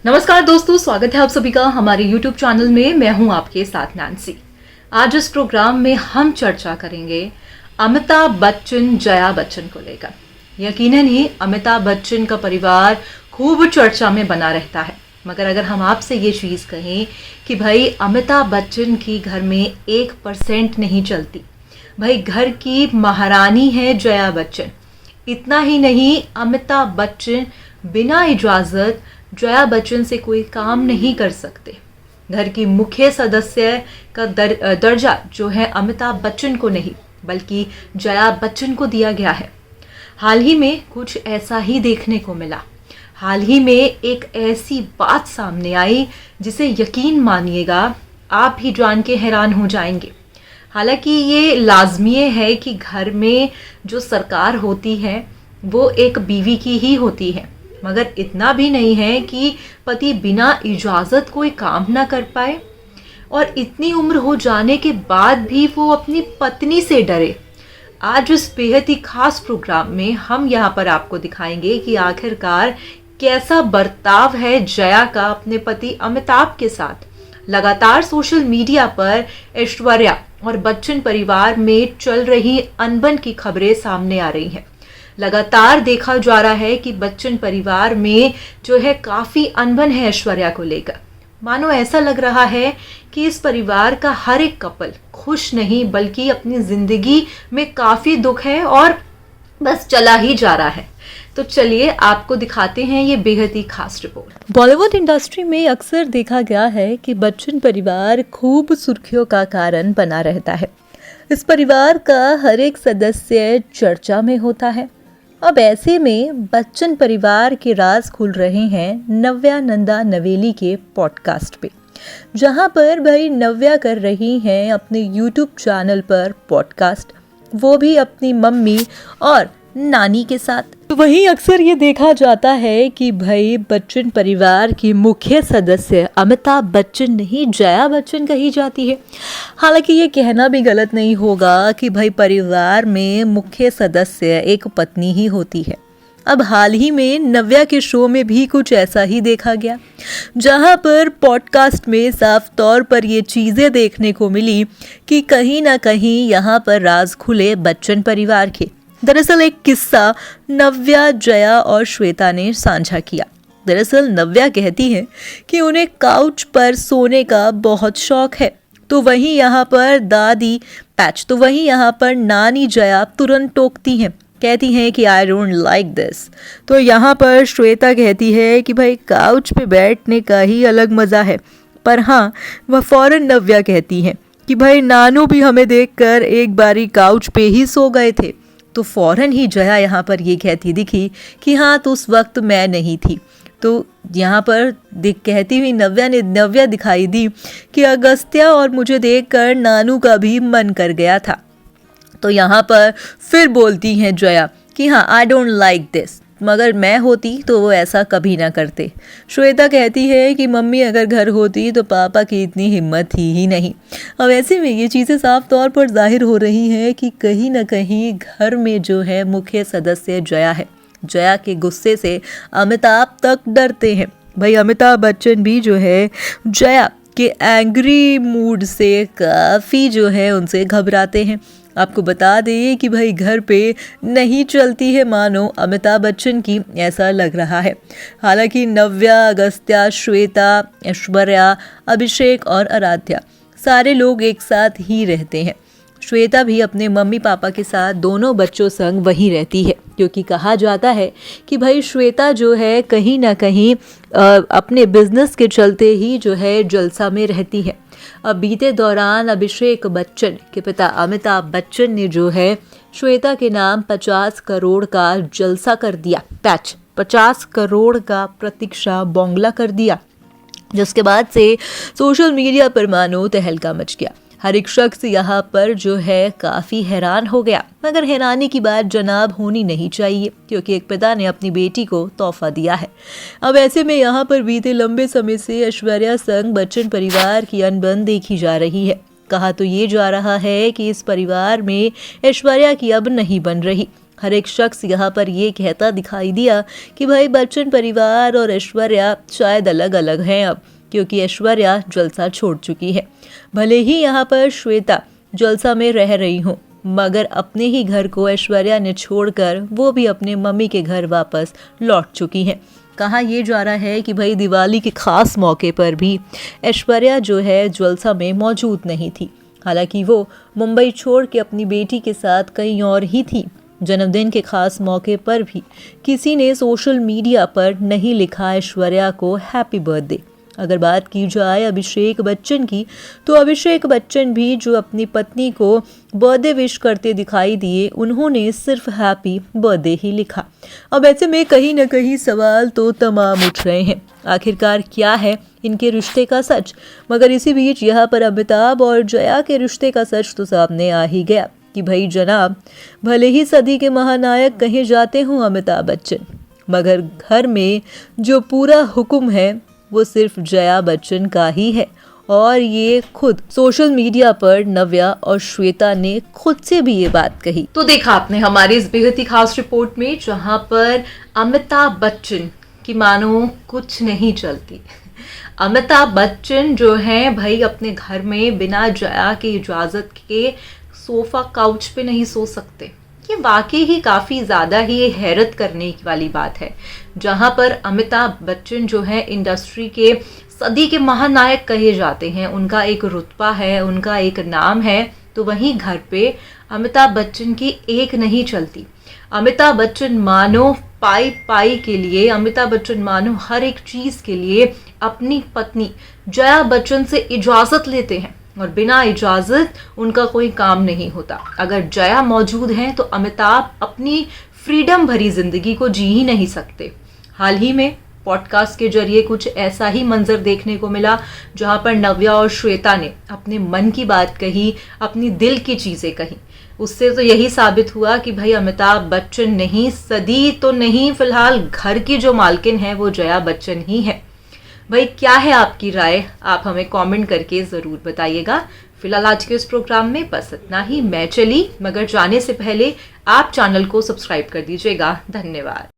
नमस्कार दोस्तों, स्वागत है आप सभी का हमारे YouTube चैनल में। मैं हूं आपके साथ नैन्सी। आज इस प्रोग्राम में हम चर्चा करेंगे अमिताभ बच्चन जया बच्चन को लेकर। यकीनन ही अमिताभ बच्चन का परिवार खूब चर्चा में बना रहता है, मगर अगर हम आपसे ये चीज़ कहें कि भाई अमिताभ बच्चन की घर में 1% नहीं चलती, भाई घर की महारानी है जया बच्चन। इतना ही नहीं, अमिताभ बच्चन बिना इजाज़त जया बच्चन से कोई काम नहीं कर सकते। घर की मुख्य सदस्य का दर्जा जो है अमिताभ बच्चन को नहीं बल्कि जया बच्चन को दिया गया है। हाल ही में कुछ ऐसा ही देखने को मिला। हाल ही में एक ऐसी बात सामने आई जिसे यकीन मानिएगा आप भी जान के हैरान हो जाएंगे। हालांकि ये लाजमी है कि घर में जो सरकार होती है वो एक बीवी की ही होती है, मगर इतना भी नहीं है कि पति बिना इजाज़त कोई काम ना कर पाए और इतनी उम्र हो जाने के बाद भी वो अपनी पत्नी से डरे। आज इस बेहद ही खास प्रोग्राम में हम यहाँ पर आपको दिखाएंगे कि आखिरकार कैसा बर्ताव है जया का अपने पति अमिताभ के साथ। लगातार सोशल मीडिया पर ऐश्वर्या और बच्चन परिवार में चल रही अनबन की खबरें सामने आ रही हैं। लगातार देखा जा रहा है कि बच्चन परिवार में जो है काफ़ी अनबन है ऐश्वर्या को लेकर। मानो ऐसा लग रहा है कि इस परिवार का हर एक कपल खुश नहीं बल्कि अपनी ज़िंदगी में काफ़ी दुख है और बस चला ही जा रहा है। तो चलिए आपको दिखाते हैं ये बेहद ही खास रिपोर्ट। बॉलीवुड इंडस्ट्री में अक्सर देखा गया है कि बच्चन परिवार खूब सुर्खियों का कारण बना रहता है। इस परिवार का हर एक सदस्य चर्चा में होता है। अब ऐसे में बच्चन परिवार के राज खुल रहे हैं नव्या नंदा नवेली के पॉडकास्ट पे, जहां पर भाई नव्या कर रही हैं अपने यूट्यूब चैनल पर पॉडकास्ट, वो भी अपनी मम्मी और नानी के साथ। तो वहीं अक्सर ये देखा जाता है कि भाई बच्चन परिवार की मुख्य सदस्य अमिताभ बच्चन नहीं जया बच्चन कही जाती है। हालांकि ये कहना भी गलत नहीं होगा कि भाई परिवार में मुख्य सदस्य एक पत्नी ही होती है। अब हाल ही में नव्या के शो में भी कुछ ऐसा ही देखा गया, जहां पर पॉडकास्ट में साफ तौर पर ये चीज़ें देखने को मिली कि कहीं ना कहीं यहाँ पर राज खुले बच्चन परिवार के। दरअसल एक किस्सा नव्या, जया और श्वेता ने साझा किया। दरअसल नव्या कहती है कि उन्हें काउच पर सोने का बहुत शौक है, तो वहीं यहाँ पर दादी पैच, तो वहीं यहाँ पर नानी जया तुरंत टोकती हैं, कहती हैं कि आई डोंट लाइक दिस। तो यहाँ पर श्वेता कहती है कि भाई काउच पे बैठने का ही अलग मज़ा है। पर हाँ, वह फौरन नव्या कहती हैं कि भाई नानू भी हमें देखकर एक बारी काउच पे ही सो गए थे। तो फौरन ही जया यहाँ पर ये कहती दिखी कि हाँ, तो उस वक्त मैं नहीं थी। तो यहाँ पर कहती हुई नव्या दिखाई दी कि अगस्त्या और मुझे देखकर नानू का भी मन कर गया था। तो यहाँ पर फिर बोलती हैं जया कि हाँ, आई डोंट लाइक दिस, मगर मैं होती तो वो ऐसा कभी ना करते। श्वेता कहती है कि मम्मी अगर घर होती तो पापा की इतनी हिम्मत थी ही नहीं। अब ऐसे में ये चीज़ें साफ तौर पर जाहिर हो रही हैं कि कहीं ना कहीं घर में जो है मुख्य सदस्य जया है। जया के गुस्से से अमिताभ तक डरते हैं। भाई अमिताभ बच्चन भी जो है जया के एंग्री मूड से काफ़ी जो है उनसे घबराते हैं। आपको बता दें कि भाई घर पे नहीं चलती है मानो अमिताभ बच्चन की, ऐसा लग रहा है। हालांकि नव्या, अगस्त्या, श्वेता, ऐश्वर्या, अभिषेक और आराध्या सारे लोग एक साथ ही रहते हैं। श्वेता भी अपने मम्मी पापा के साथ दोनों बच्चों संग वहीं रहती है, क्योंकि कहा जाता है कि भाई श्वेता जो है कहीं ना कहीं अपने बिजनेस के चलते ही जो है जलसा में रहती है। अब बीते दौरान अभिषेक बच्चन के पिता अमिताभ बच्चन ने जो है श्वेता के नाम 50 करोड़ का जलसा कर दिया, पैच 50 करोड़ का प्रतीक्षा बॉन्गला कर दिया, जिसके बाद से सोशल मीडिया पर मानो तहलका मच गया। हर एक शख्स यहाँ पर जो है काफ़ी हैरान हो गया, मगर हैरानी की बात जनाब होनी नहीं चाहिए, क्योंकि एक पिता ने अपनी बेटी को तोहफा दिया है। अब ऐसे में यहाँ पर बीते लंबे समय से ऐश्वर्या संग बच्चन परिवार की अनबन देखी जा रही है। कहा तो ये जा रहा है कि इस परिवार में ऐश्वर्या की अब नहीं बन रही। हर एक शख्स यहाँ पर ये कहता दिखाई दिया कि भाई बच्चन परिवार और ऐश्वर्या शायद अलग अलग हैं अब, क्योंकि ऐश्वर्या जलसा छोड़ चुकी है। भले ही यहाँ पर श्वेता जलसा में रह रही हो, मगर अपने ही घर को ऐश्वर्या ने छोड़कर वो भी अपने मम्मी के घर वापस लौट चुकी है। कहा यह जा रहा है कि भाई दिवाली के खास मौके पर भी ऐश्वर्या जो है जलसा में मौजूद नहीं थी। हालांकि वो मुंबई छोड़ के अपनी बेटी के साथ कहीं और ही थी। जन्मदिन के खास मौके पर भी किसी ने सोशल मीडिया पर नहीं लिखा ऐश्वर्या को हैप्पी बर्थडे। अगर बात की जाए अभिषेक बच्चन की, तो अभिषेक बच्चन भी जो अपनी पत्नी को बर्थडे विश करते दिखाई दिए, उन्होंने सिर्फ हैप्पी बर्थडे ही लिखा। अब ऐसे में कहीं ना कहीं सवाल तो तमाम उठ रहे हैं, आखिरकार क्या है इनके रिश्ते का सच। मगर इसी बीच यहाँ पर अमिताभ और जया के रिश्ते का सच तो सामने आ ही गया कि भाई जनाब, भले ही सदी के महानायक कहे जाते हों अमिताभ बच्चन, मगर घर में जो पूरा हुक्म है वो सिर्फ जया बच्चन का ही है। और ये खुद सोशल मीडिया पर नव्या और श्वेता ने खुद से भी ये बात कही। तो देखा आपने हमारी इस बेहद ही खास रिपोर्ट में, जहां पर अमिताभ बच्चन की मानो कुछ नहीं चलती। अमिताभ बच्चन जो है भाई अपने घर में बिना जया की इजाजत के सोफा काउच पे नहीं सो सकते। ये वाकई ही काफ़ी ज़्यादा ही हैरत करने वाली बात है, जहाँ पर अमिताभ बच्चन जो है इंडस्ट्री के सदी के महानायक कहे जाते हैं, उनका एक रुतबा है, उनका एक नाम है, तो वहीं घर पे अमिताभ बच्चन की एक नहीं चलती। अमिताभ बच्चन मानो पाई पाई के लिए, अमिताभ बच्चन मानो हर एक चीज़ के लिए अपनी पत्नी जया बच्चन से इजाज़त लेते हैं, और बिना इजाज़त उनका कोई काम नहीं होता। अगर जया मौजूद हैं तो अमिताभ अपनी फ्रीडम भरी ज़िंदगी को जी ही नहीं सकते। हाल ही में पॉडकास्ट के जरिए कुछ ऐसा ही मंजर देखने को मिला, जहां पर नव्या और श्वेता ने अपने मन की बात कही, अपनी दिल की चीज़ें कही। उससे तो यही साबित हुआ कि भाई अमिताभ बच्चन नहीं, सदी तो नहीं, फिलहाल घर की जो मालकिन है वो जया बच्चन ही है। भाई क्या है आपकी राय, आप हमें कमेंट करके ज़रूर बताइएगा। फिलहाल आज के इस प्रोग्राम में बस इतना ही। मैं चली, मगर जाने से पहले आप चैनल को सब्सक्राइब कर दीजिएगा। धन्यवाद।